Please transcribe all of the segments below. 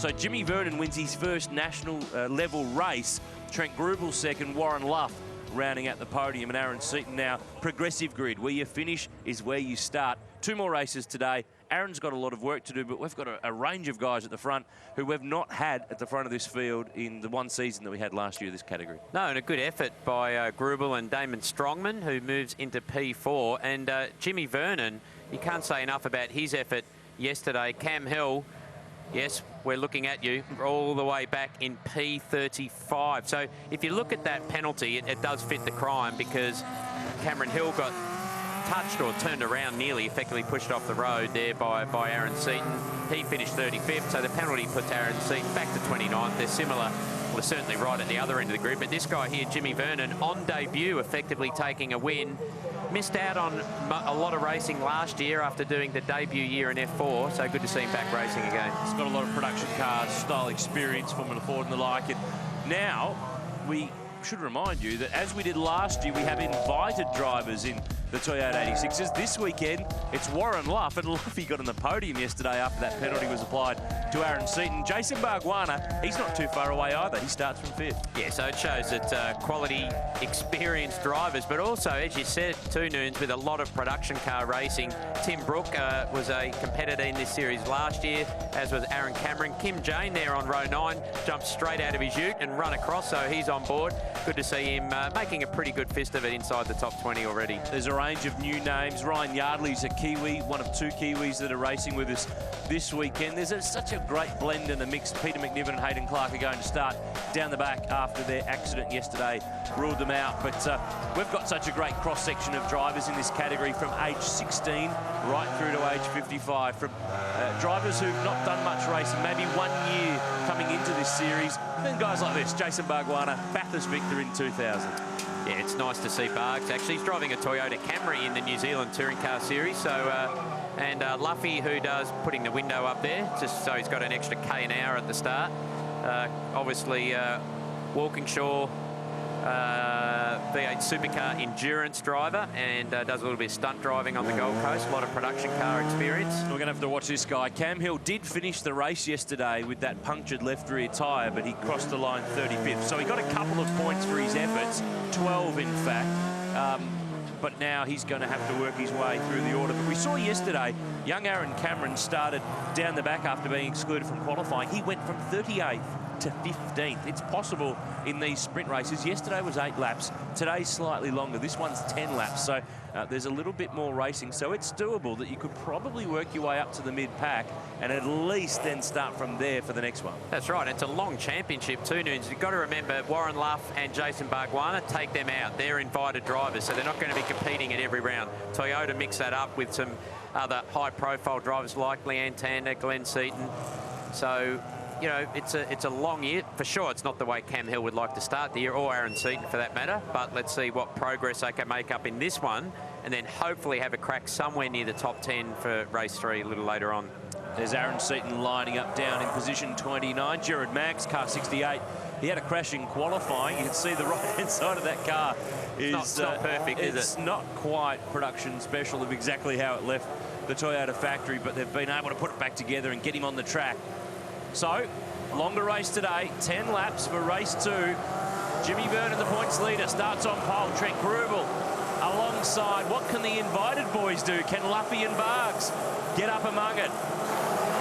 So Jimmy Vernon wins his first national level race. Trent Grubel second, Warren Luff rounding out the podium, and Aaron Seaton now. Progressive grid, where you finish is where you start. 2 more races today. Aaron's got a lot of work to do, but we've got a range of guys at the front who we've not had at the front of this field in the one season that we had last year, this category. No, and a good effort by Grubel and Damon Strongman, who moves into P4. And Jimmy Vernon, you can't say enough about his effort yesterday. Cam Hill, yes, we're looking at you all the way back in P35. So if you look at that penalty, it does fit the crime, because Cameron Hill got touched or turned around nearly, effectively pushed off the road there by Aaron Seaton. He finished 35th, so the penalty puts Aaron Seaton back to 29th. They're similar. Well, they're certainly right at the other end of the grid, but this guy here, Jimmy Vernon, on debut, effectively taking a win. Missed out on a lot of racing last year after doing the debut year in F4, so good to see him back racing again. He's got a lot of production cars, style experience, Formula Ford and the like. And now, we should remind you that as we did last year, we have invited drivers in the Toyota 86s. This weekend, it's Warren Luff, and Luffy got on the podium yesterday after that penalty was applied to Aaron Seaton. Jason Bargwanna, he's not too far away either. He starts from 5th. Yeah, so it shows that quality, experienced drivers, but also, as you said, 2 Noons, with a lot of production car racing. Tim Brook was a competitor in this series last year, as was Aaron Cameron. Kim Jane there on row 9, jumped straight out of his ute and run across, so he's on board. Good to see him making a pretty good fist of it inside the top 20 already. There's a range of new names. Ryan Yardley's a Kiwi, one of 2 Kiwis that are racing with us this weekend. There's such a great blend and a mix. Peter McNiven and Hayden Clark are going to start down the back after their accident yesterday ruled them out. But we've got such a great cross-section of drivers in this category, from age 16 right through to age 55. From drivers who've not done much racing, maybe 1 year coming into this series. And guys like this, Jason Bargwanna, Bathurst victor in 2000. Yeah, it's nice to see Bargs. Actually, he's driving a Toyota Camry in the New Zealand Touring Car Series. So, and Luffy, who does putting the window up there, just so he's got an extra K an hour at the start. Obviously, Walkinshaw, V8 supercar endurance driver, and does a little bit of stunt driving on the Gold Coast. A lot of production car experience. We're going to have to watch this guy. Cam Hill did finish the race yesterday with that punctured left rear tyre, but he crossed the line 35th. So he got a couple of points for his efforts, 12 in fact. But now he's going to have to work his way through the order. But we saw yesterday, young Aaron Cameron started down the back after being excluded from qualifying. He went from 38th to 15th. It's possible in these sprint races. Yesterday was 8 laps. Today's slightly longer. This one's 10 laps. So there's a little bit more racing. So it's doable that you could probably work your way up to the mid-pack and at least then start from there for the next one. That's right. It's a long championship too, Noons. You've got to remember Warren Luff and Jason Bargwanna, take them out. They're invited drivers, so they're not going to be competing at every round. Toyota mix that up with some other high-profile drivers like Leanne Tander, Glenn Seaton. So, you know, it's a long year. For sure, it's not the way Cam Hill would like to start the year, or Aaron Seaton for that matter, but let's see what progress they can make up in this one, and then hopefully have a crack somewhere near the top 10 for race 3 a little later on. There's Aaron Seaton lining up down in position 29. Jared Maggs, car 68. He had a crash in qualifying. You can see the right-hand side of that car is it's not perfect, is it? It's not quite production special of exactly how it left the Toyota factory, but they've been able to put it back together and get him on the track. So, longer race today, 10 laps for race 2. Jimmy Vernon, the points leader, starts on pole. Trent Grubel alongside. What can the invited boys do? Can Luffy and Bargs get up among it?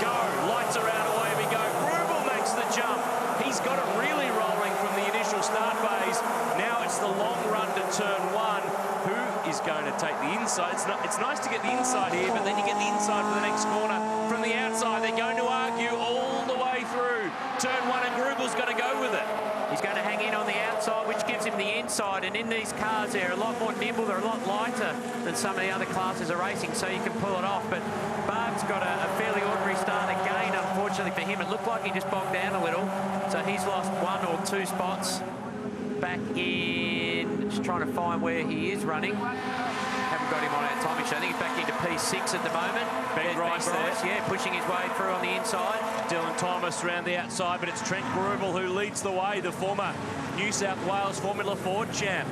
Go, lights are out, away we go. Grubel makes the jump. He's got it really rolling from the initial start phase. Now it's the long run to turn 1. Who is going to take the inside? It's nice to get the inside here, but then you get the inside for the next corner. From the outside, they're going to argue all the way through. Turn 1, and Grubel's going to go with it. He's going to hang in on the outside, which gives him the inside. And in these cars, they're a lot more nimble. They're a lot lighter than some of the other classes are racing, so you can pull it off. But Barg's got a fairly ordinary start again. Unfortunately for him, it looked like he just bogged down a little. So he's lost 1 or 2 spots back in. Just trying to find where he is running. Haven't got him on our timing show. I think he's back into P6 at the moment. Ben Bryce there. Yeah, pushing his way through on the inside. Dylan Thomas around the outside, but it's Trent Grubel who leads the way, the former New South Wales Formula Ford champ.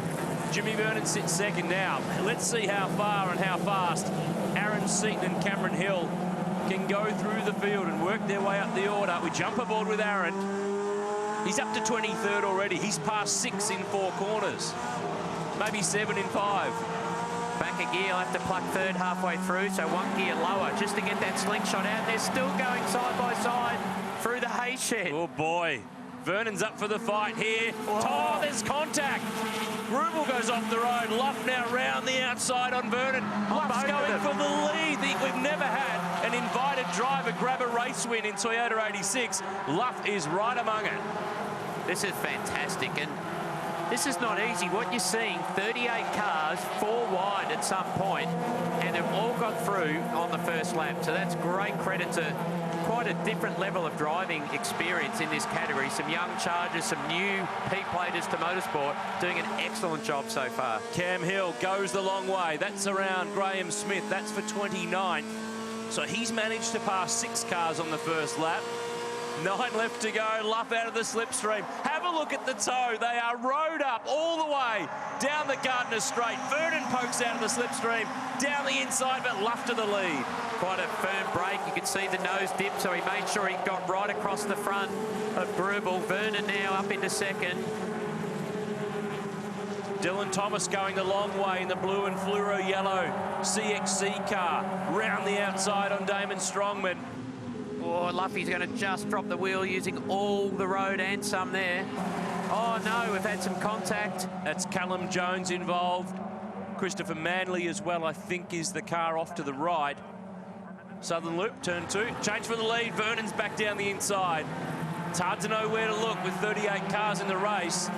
Jimmy Vernon sits second now. Let's see how far and how fast Aaron Seaton and Cameron Hill can go through the field and work their way up the order. We jump aboard with Aaron. He's up to 23rd already. He's passed 6 in 4 corners. Maybe 7 in 5. Back a gear, I'll have to pluck third halfway through, so 1 gear lower just to get that slingshot out. They're still going side by side through the hay shed. Oh boy, Vernon's up for the fight here. Oh, there's contact. Grubel goes off the road. Luff now round the outside on Vernon. Luff's going for the lead. We've never had an invited driver grab a race win in Toyota 86. Luff is right among it. This is fantastic, and this is not easy. What you're seeing, 38 cars, 4 wide at some point, and they've all got through on the first lap. So that's great credit to quite a different level of driving experience in this category. Some young chargers, some new P-platers to motorsport, doing an excellent job so far. Cam Hill goes the long way. That's around Graham Smith. That's for 29th. So he's managed to pass 6 cars on the first lap. 9 left to go. Luff out of the slipstream. Have a look at the toe. They are rode up all the way down the Gardner Straight. Vernon pokes out of the slipstream down the inside, but Luff to the lead. Quite a firm break. You can see the nose dip, so he made sure he got right across the front of Grubel. Vernon now up into second. Dylan Thomas going the long way in the blue and fluoro yellow CXC car. Round the outside on Damon Strongman. Oh, Luffy's going to just drop the wheel using all the road and some there. Oh no, we've had some contact. That's Callum Jones involved. Christopher Manley as well, I think, is the car off to the right. Southern Loop, turn 2. Change for the lead. Vernon's back down the inside. It's hard to know where to look with 38 cars in the race.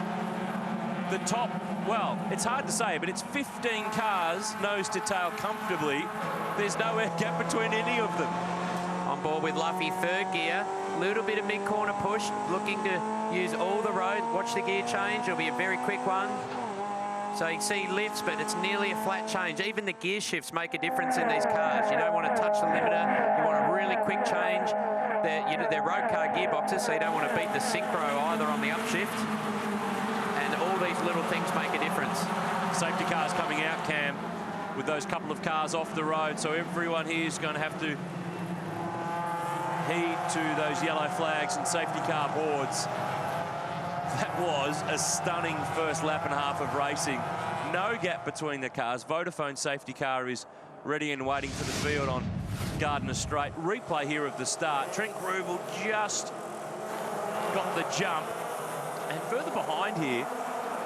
The top, well, it's hard to say, but it's 15 cars nose to tail comfortably. There's no air gap between any of them. On board with Luffy, 3rd gear. Little bit of mid-corner push, looking to use all the road. Watch the gear change. It'll be a very quick one. So you can see lifts, but it's nearly a flat change. Even the gear shifts make a difference in these cars. You don't want to touch the limiter. You want a really quick change. They're road car gearboxes, so you don't want to beat the synchro either on the upshift. And all these little things make a difference. Safety cars coming out, Cam, with those couple of cars off the road. So everyone here is going to have to heed to those yellow flags and safety car boards. That was a stunning first lap and a half of racing. No gap between the cars. Vodafone safety car is ready and waiting for the field on Gardner Straight. Replay here of the start. Trent Grubel just got the jump. And further behind here,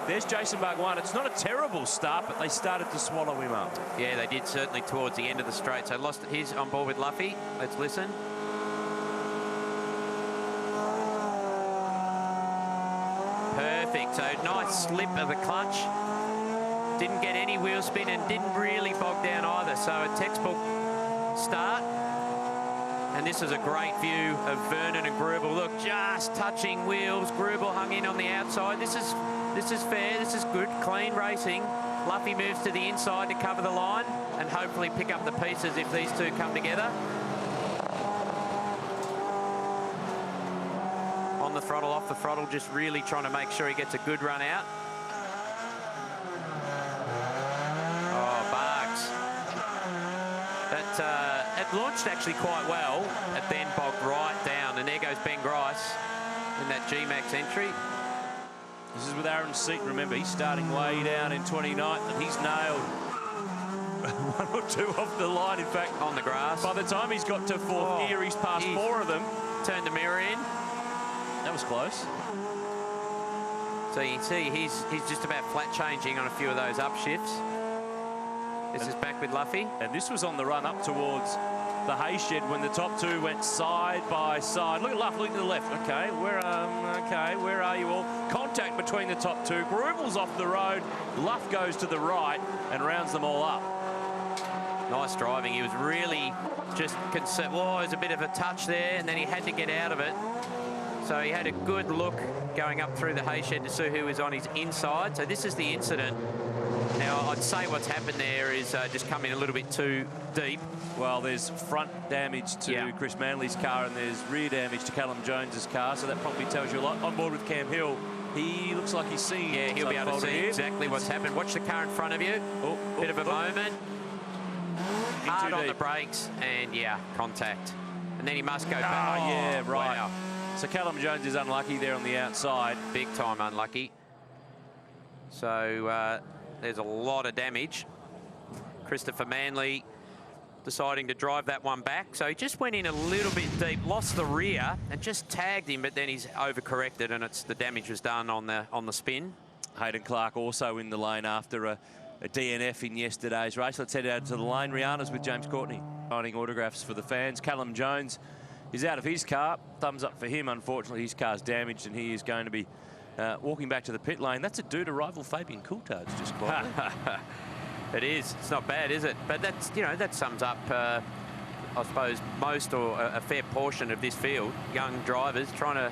there's Jason Barguan. It's not a terrible start, but they started to swallow him up. Yeah, they did certainly towards the end of the straight. So lost. He's on board with Luffy. Let's listen. Perfect. So nice slip of the clutch. Didn't get any wheel spin and didn't really bog down either. So a textbook start. And this is a great view of Vernon and Grubel. Look, just touching wheels. Grubel hung in on the outside. This is fair. This is good, clean racing. Luffy moves to the inside to cover the line and hopefully pick up the pieces if these two come together. On the throttle, off the throttle, just really trying to make sure he gets a good run out. Oh, Barks. It launched actually quite well. It then bogged right down, and there goes Ben Grice in that G-Max entry. This is with Aaron Seaton. Remember, he's starting way down in 29th, and he's nailed 1 or 2 off the line. In fact, on the grass. By the time he's got to 4th gear, he's passed 4 of them. Turned the mirror in. That was close. So you can see he's just about flat changing on a few of those upshifts. This is back with Luffy. And this was on the run up towards the hay shed when the top 2 went side by side. Look at Luff, look to the left. Okay, where are you all? Contact between the top 2. Grubel's off the road. Luff goes to the right and rounds them all up. Nice driving. He was really just concerned. Well, there's a bit of a touch there, and then he had to get out of it. So he had a good look going up through the hay shed to see who was on his inside. So this is the incident. Now, I'd say what's happened there is just coming a little bit too deep. Well, there's front damage to Chris Manley's car and there's rear damage to Callum Jones's car, so that probably tells you a lot. On board with Cam Hill, he looks like he's seeing. Yeah, he'll be able to see exactly what's happened. Watch the car in front of you. Bit of a moment. hard on the brakes, and yeah, contact. And then he must go back. Oh, yeah, right. Wow. So Callum Jones is unlucky there on the outside. Big time unlucky. So there's a lot of damage. Christopher Manley deciding to drive that one back. So he just went in a little bit deep, lost the rear, and just tagged him, but then he's overcorrected, and the damage was done on the spin. Hayden Clark also in the lane after a DNF in yesterday's race. Let's head out to the lane. Rihanna's with James Courtney, signing autographs for the fans. Callum Jones is out of his car. Thumbs up for him. Unfortunately, his car's damaged, and he is going to be walking back to the pit lane. That's a due to rival Fabian Coulthard's just quietly. It is. It's not bad, is it? But that's, you know, that sums up, I suppose, most or a fair portion of this field. Young drivers trying to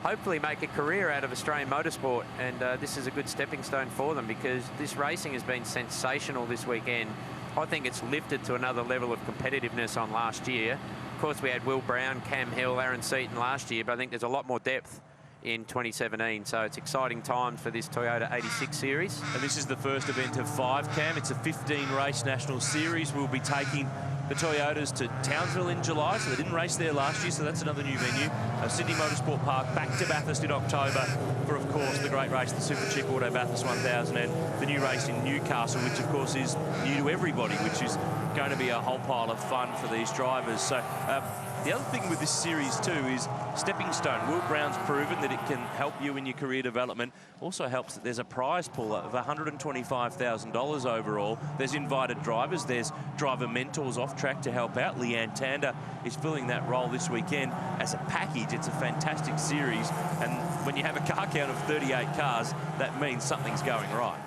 hopefully make a career out of Australian motorsport, and this is a good stepping stone for them, because this racing has been sensational this weekend. I think it's lifted to another level of competitiveness on last year. Of course, we had Will Brown, Cam Hill, Aaron Seaton last year, but I think there's a lot more depth in 2017, so it's exciting times for this Toyota 86 series. And this is the first event of 5, Cam. It's a 15-race national series. We'll be taking the Toyotas to Townsville in July, so they didn't race there last year, so that's another new venue. Sydney Motorsport Park, back to Bathurst in October for, of course, the great race, the Super Chic Auto Bathurst 1000, and the new race in Newcastle, which, of course, is new to everybody, which is going to be a whole pile of fun for these drivers. So the other thing with this series, too, is stepping stone. Will Brown's proven that it can help you in your career development. Also helps that there's a prize pool of $125,000 overall. There's invited drivers. There's driver mentors off track to help out. Leanne Tander is filling that role this weekend. As a package, it's a fantastic series. And when you have a car count of 38 cars, that means something's going right.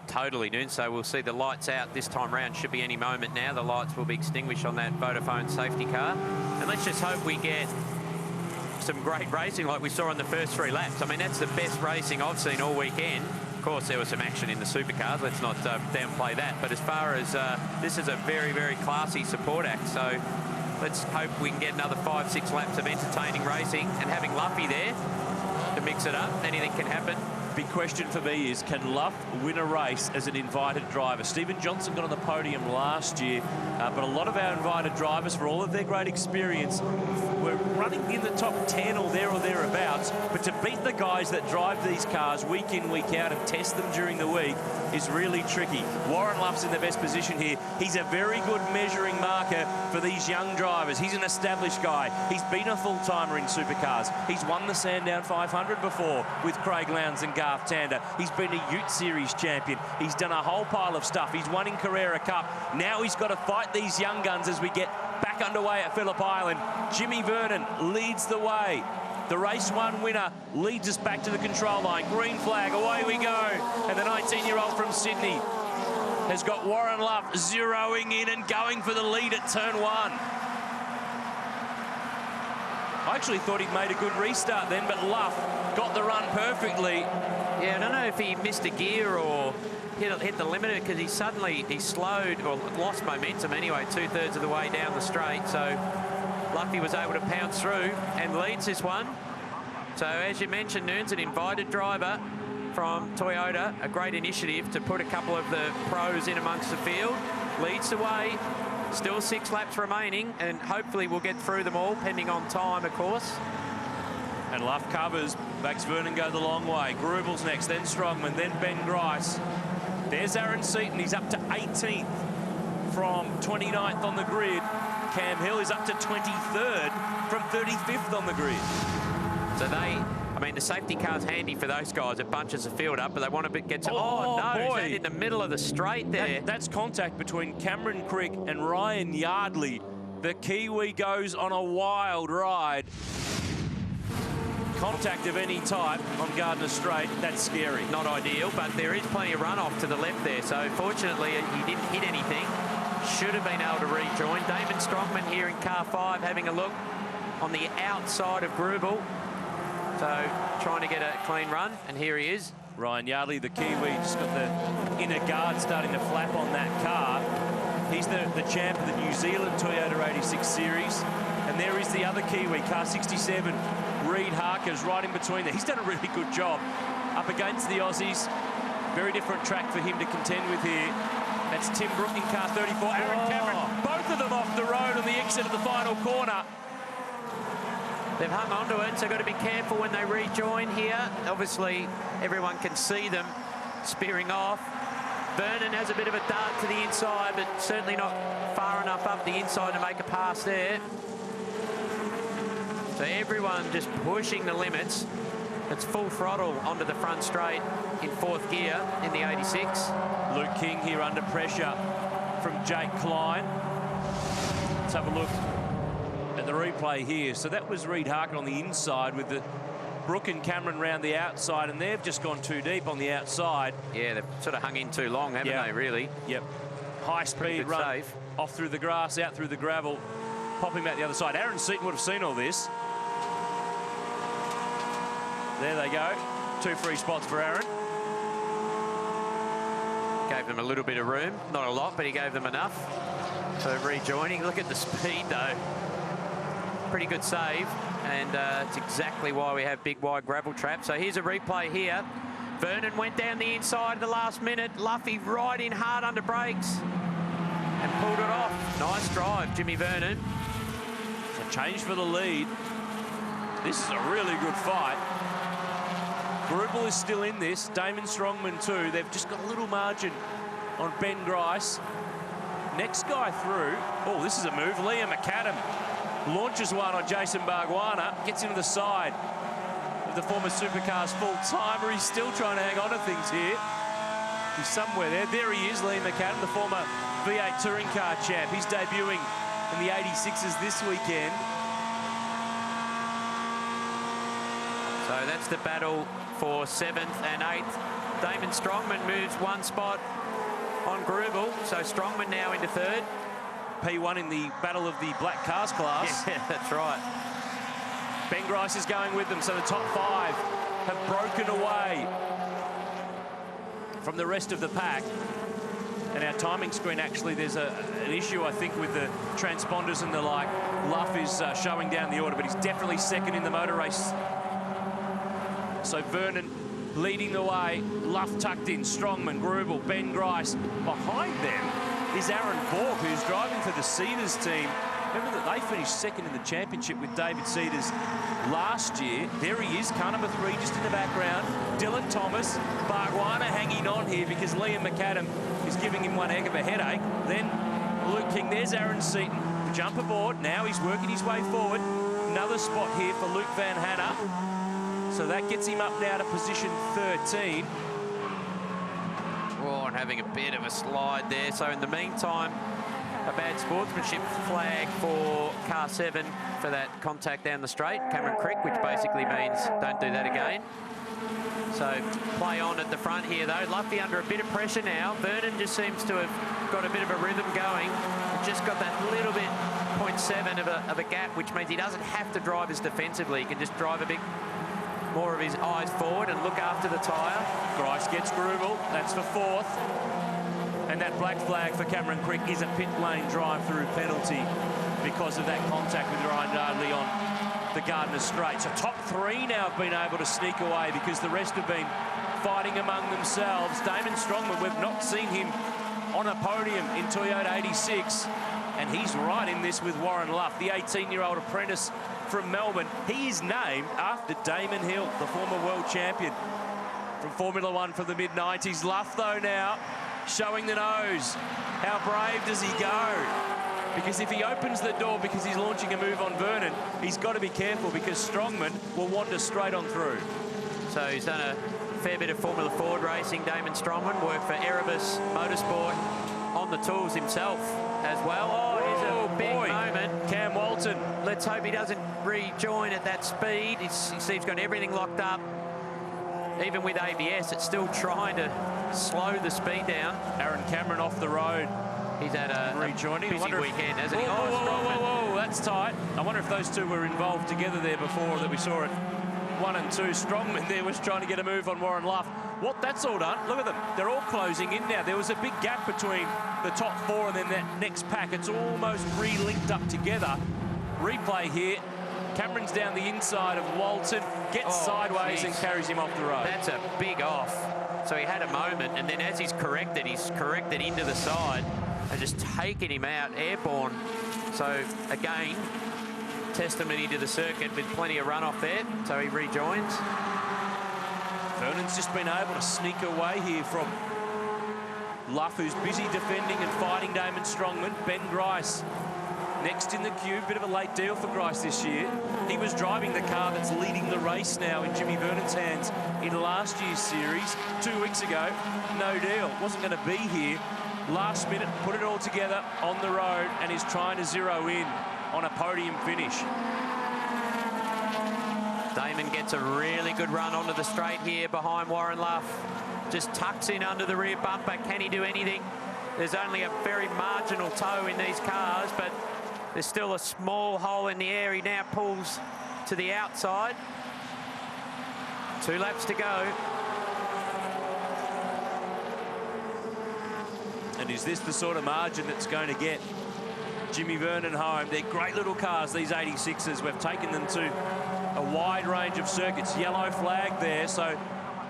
Totally, Noon. So we'll see the lights out this time round. Should be any moment now. The lights will be extinguished on that Vodafone safety car. And let's just hope we get some great racing like we saw on the first 3 laps. I mean, that's the best racing I've seen all weekend. Of course, there was some action in the supercars. Let's not downplay that. But as far as this is a very, very classy support act. So let's hope we can get another 5-6 laps of entertaining racing. And having Luffy there to mix it up, anything can happen. Big question for me is, can Luff win a race as an invited driver? Stephen Johnson got on the podium last year, but a lot of our invited drivers, for all of their great experience, were running in the top 10 or thereabouts. But to beat the guys that drive these cars week in, week out and test them during the week is really tricky. Warren Luff's in the best position here. He's a very good measuring marker for these young drivers. He's an established guy. He's been a full-timer in supercars. He's won the Sandown 500 before with Craig Lowndes and Garth Tander. He's been a Ute Series champion. He's done a whole pile of stuff. He's won in Carrera Cup. Now he's got to fight these young guns as we get back underway at Phillip Island. Jimmy Vernon leads the way. The race 1 winner leads us back to the control line. Green flag, away we go. And the 19-year-old from Sydney has got Warren Luff zeroing in and going for the lead at turn 1. I actually thought he'd made a good restart then, but Luff got the run perfectly. Yeah, I don't know if he missed a gear or hit the limiter, because he slowed or lost momentum anyway, 2/3 of the way down the straight. So Luffy was able to pounce through and leads this one. So as you mentioned, Noon's an invited driver from Toyota, a great initiative to put a couple of the pros in amongst the field. Leads the way. Still 6 laps remaining, and hopefully we'll get through them all, pending on time, of course. And Luff covers. Max Vernon go the long way. Grubel's next, then Strongman, then Ben Grice. There's Aaron Seaton. He's up to 18th from 29th on the grid. Cam Hill is up to 23rd from 35th on the grid. So I mean, the safety car's handy for those guys. It bunches the field up, but they want to get to... Oh, no, boy. Is that in the middle of the straight there? That's contact between Cameron Crick and Ryan Yardley. The Kiwi goes on a wild ride. Contact of any type on Gardner Straight, that's scary. Not ideal, but there is plenty of runoff to the left there. So fortunately, he didn't hit anything. Should have been able to rejoin. Damon Strongman here in car 5, having a look on the outside of Grubel. So trying to get a clean run, and here he is. Ryan Yardley, the Kiwi, just got the inner guard starting to flap on that car. He's the champ of the New Zealand Toyota 86 series. And there is the other Kiwi, car 67, Reid Harker's right in between there. He's done a really good job up against the Aussies. Very different track for him to contend with here. That's Tim Brook in car 34. Aaron Cameron, both of them off the road on the exit of the final corner. They've hung on to it, so got to be careful when they rejoin here. Obviously, everyone can see them spearing off. Vernon has a bit of a dart to the inside, but certainly not far enough up the inside to make a pass there. So everyone just pushing the limits. It's full throttle onto the front straight in 4th gear in the 86. Luke King here under pressure from Jake Klein. Let's have a look at the replay here. So that was Reid Harkin on the inside with the Brook and Cameron round the outside, and they've just gone too deep on the outside. Yeah, they've sort of hung in too long, haven't they, really? Yep. High speed run, save. Off through the grass, out through the gravel, popping out the other side. Aaron Seaton would have seen all this. There they go. 2 free spots for Aaron. Gave them a little bit of room. Not a lot, but he gave them enough. So rejoining. Look at the speed, though. Pretty good save. And it's exactly why we have big, wide gravel traps. So here's a replay here. Vernon went down the inside at the last minute. Luffy right in hard under brakes and pulled it off. Nice drive, Jimmy Vernon. A change for the lead. This is a really good fight. Grubel is still in this. Damon Strongman too. They've just got a little margin on Ben Grice. Next guy through. Oh, this is a move. Liam McAdam launches one on Jason Bargwanna. Gets into the side of the former Supercars full-timer. He's still trying to hang on to things here. He's somewhere there. There he is, Liam McAdam, the former V8 touring car champ. He's debuting in the 86s this weekend. So that's the battle for 7th and 8th. Damon Strongman moves 1 spot on Grubel. So Strongman now into 3rd. P1 in the battle of the black cars class. Yeah, that's right. Ben Grice is going with them, so the top 5 have broken away from the rest of the pack. And our timing screen, actually, there's an issue, I think, with the transponders and the like. Luff is showing down the order, but he's definitely 2nd in the motor race. So Vernon leading the way. Luff tucked in. Strongman, Grubel, Ben Grice. Behind them is Aaron Bork, who's driving for the Cedars team. Remember that they finished 2nd in the championship with David Cedars last year. There he is, car number 3, just in the background. Dylan Thomas, Bargwanna hanging on here because Liam McAdam is giving him one heck of a headache. Then Luke King, there's Aaron Seaton. Jump aboard, now he's working his way forward. Another spot here for Luke Van Hanna. So that gets him up now to position 13. Oh, and having a bit of a slide there. So in the meantime, a bad sportsmanship flag for car 7 for that contact down the straight, Cameron Crick, which basically means don't do that again. So play on at the front here, though. Luffy under a bit of pressure now. Vernon just seems to have got a bit of a rhythm going. Just got that little bit, 0.7 of a gap, which means he doesn't have to drive as defensively. He can just drive a bit more of his eyes forward and look after the tyre. Grice gets Grubel. That's for 4th. And that black flag for Cameron Crick is a pit lane drive-through penalty because of that contact with Ryan Dudley on the Gardner Straight. So top 3 now have been able to sneak away because the rest have been fighting among themselves. Damon Strongman, we've not seen him on a podium in Toyota 86. And he's right in this with Warren Luff, the 18-year-old apprentice from Melbourne. He is named after Damon Hill, the former world champion from Formula One from the mid-90s. Luff, though, now showing the nose. How brave does he go? Because if he opens the door because he's launching a move on Vernon, he's got to be careful because Strongman will wander straight on through. So he's done a fair bit of Formula Ford racing, Damon Strongman, worked for Erebus Motorsport on the tools himself as well. Oh, here's a big moment. Cam Walton. Let's hope he doesn't rejoin at that speed. He seems he's got everything locked up. Even with ABS, it's still trying to slow the speed down. Aaron Cameron off the road. He's had a rejoining busy weekend, hasn't he? Whoa, that's tight. I wonder if those two were involved together there before that we saw it. 1 and 2. Strongman there was trying to get a move on Warren Luff. What that's all done, look at them. They're all closing in now. There was a big gap between the top 4 and then that next pack. It's almost re-linked up together. Replay here. Cameron's down the inside of Walton, gets sideways and carries him off the road. That's a big off. So he had a moment, and then as he's corrected into the side and just taken him out, airborne. So again, testimony to the circuit with plenty of runoff there. So he rejoins. Vernon's just been able to sneak away here from Luff, who's busy defending and fighting Damon Strongman. Ben Grice next in the queue. Bit of a late deal for Grice this year. He was driving the car that's leading the race now in Jimmy Vernon's hands in last year's series. 2 weeks ago, no deal. Wasn't going to be here. Last minute, put it all together on the road and is trying to zero in on a podium finish. Damon gets a really good run onto the straight here behind Warren Luff. Just tucks in under the rear bumper. Can he do anything? There's only a very marginal toe in these cars, but there's still a small hole in the air. He now pulls to the outside. 2 laps to go. And is this the sort of margin that's going to get Jimmy Vernon home? They're great little cars, these 86s. We've taken them to a wide range of circuits. Yellow flag there, so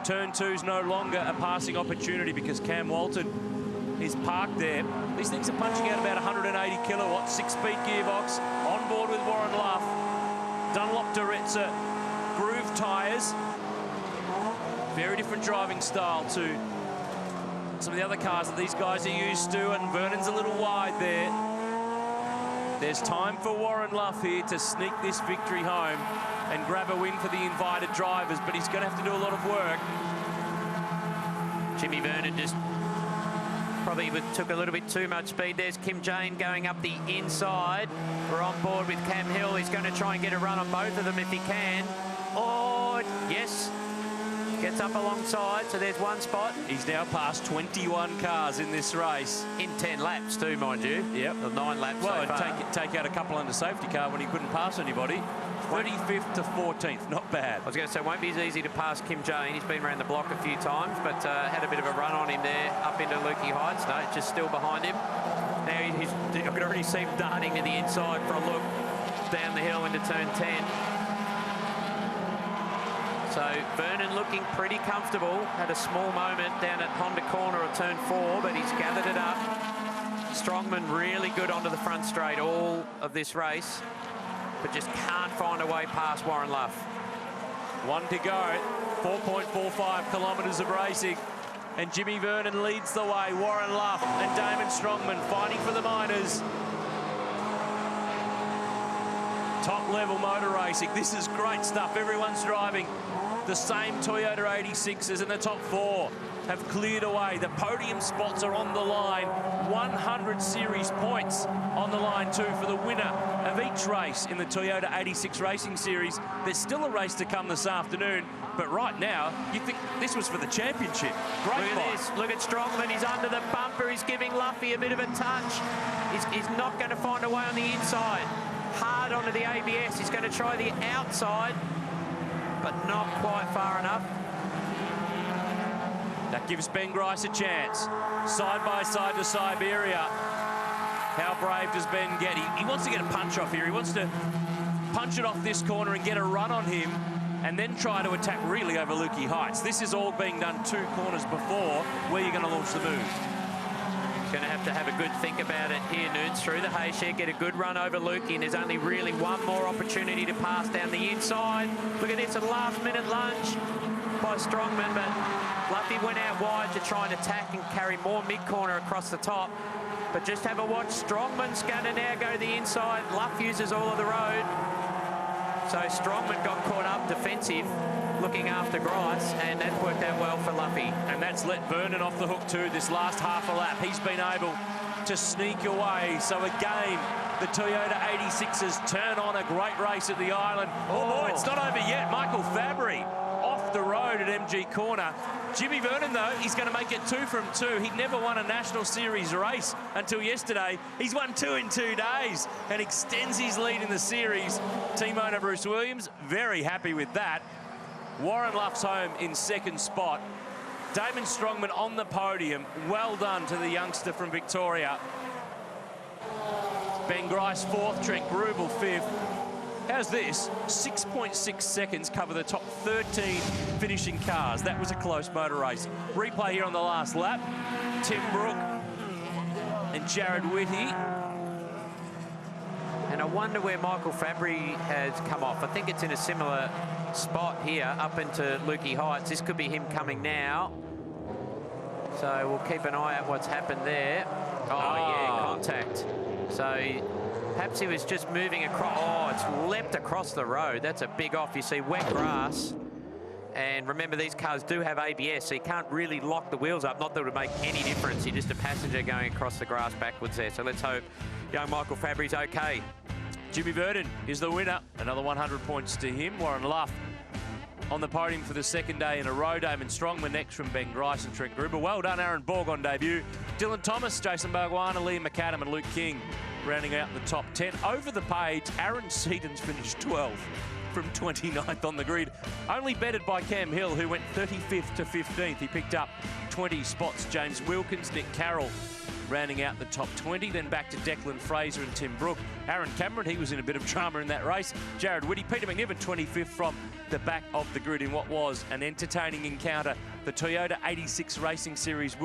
turn 2's no longer a passing opportunity because Cam Walton is parked there. These things are punching out about 180 kilowatts, 6-speed gearbox, on board with Warren Luff. Dunlop Duretza groove tyres. Very different driving style to some of the other cars that these guys are used to, and Vernon's a little wide there. There's time for Warren Luff here to sneak this victory home and grab a win for the invited drivers, but he's going to have to do a lot of work. Jimmy Vernon just probably took a little bit too much speed. There's Kim Jane going up the inside. We're on board with Cam Hill. He's going to try and get a run on both of them if he can. Oh, yes. Gets up alongside, so there's one spot. He's now passed 21 cars in this race. In 10 laps too, mind you. Yep. 9 laps well, so far. Take out a couple under safety car when he couldn't pass anybody. 35th to 14th, not bad. I was going to say, it won't be as easy to pass Kim Jane. He's been around the block a few times, but had a bit of a run on him there up into Lukey Heights. No, it's just still behind him. Now I can already see him darting to the inside for a look down the hill into turn 10. So Vernon looking pretty comfortable. Had a small moment down at Honda Corner of turn 4, but he's gathered it up. Strongman really good onto the front straight all of this race, but just can't find a way past Warren Luff. 1 to go, 4.45 kilometres of racing, and Jimmy Vernon leads the way. Warren Luff and Damon Strongman fighting for the minors. Top level motor racing. This is great stuff. Everyone's driving the same Toyota 86s, and the top 4 have cleared away. The podium spots are on the line. 100 series points on the line too for the winner of each race in the Toyota 86 Racing Series. There's still a race to come this afternoon, but right now you think this was for the championship. Great Look fight. at this. Look at Strongman. He's under the bumper. He's giving Luffy a bit of a touch. He's not going to find a way on the inside. Hard onto the ABS. He's going to try the outside, but not quite far enough. That gives Ben Grice a chance. Side by side to Siberia. How brave does Ben get? He wants to get a punch off here. He wants to punch it off this corner and get a run on him, and then try to attack really over Lukey Heights. This is all being done 2 corners before where you're going to launch the move. Going to have a good think about it here, Nunes. Through the hay shed, get a good run over Lukey, and there's only really one more opportunity to pass down the inside. Look at this, a last-minute lunge by Strongman, but Luffy went out wide to try and attack and carry more mid-corner across the top. But just have a watch. Strongman's going to now go to the inside. Luff uses all of the road. So Strongman got caught up defensive, looking after Grice, and that's worked out well for Luffy. And that's let Vernon off the hook too this last half a lap. He's been able to sneak away. So again, the Toyota 86s turn on a great race at the island. Oh boy, it's not over yet. Michael Fabry off the road at MG Corner. Jimmy Vernon, though, he's going to make it 2 from 2. He'd never won a National Series race until yesterday. He's won 2 in 2 days and extends his lead in the series. Team owner Bruce Williams, very happy with that. Warren Luff's home in 2nd spot. Damon Strongman on the podium. Well done to the youngster from Victoria. Ben Grice 4th, Trent Grubel 5th. How's this? 6.6 seconds cover the top 13 finishing cars. That was a close motor race. Replay here on the last lap. Tim Brook and Jared Whitty. And I wonder where Michael Fabry has come off. I think it's in a similar spot here, up into Lukey Heights. This could be him coming now. So we'll keep an eye out what's happened there. Oh, yeah, contact. So perhaps he was just moving across. Oh, it's leapt across the road. That's a big off. You see wet grass. And remember, these cars do have ABS, so you can't really lock the wheels up. Not that it would make any difference. You're just a passenger going across the grass backwards there. So let's hope young Michael Fabry's okay. Jimmy Verdon is the winner. Another 100 points to him. Warren Luff on the podium for the second day in a row. Damon Strongman next from Ben Grice and Trent Gruber. Well done, Aaron Borg on debut. Dylan Thomas, Jason Barguana, Liam McAdam and Luke King rounding out the top 10. Over the page, Aaron Seaton's finished 12th from 29th on the grid. Only bettered by Cam Hill, who went 35th to 15th. He picked up 20 spots. James Wilkins, Nick Carroll rounding out the top 20. Then back to Declan Fraser and Tim Brook. Aaron Cameron, he was in a bit of drama in that race. Jared Whitty, Peter McNiven, 25th from the back of the grid in what was an entertaining encounter. The Toyota 86 Racing Series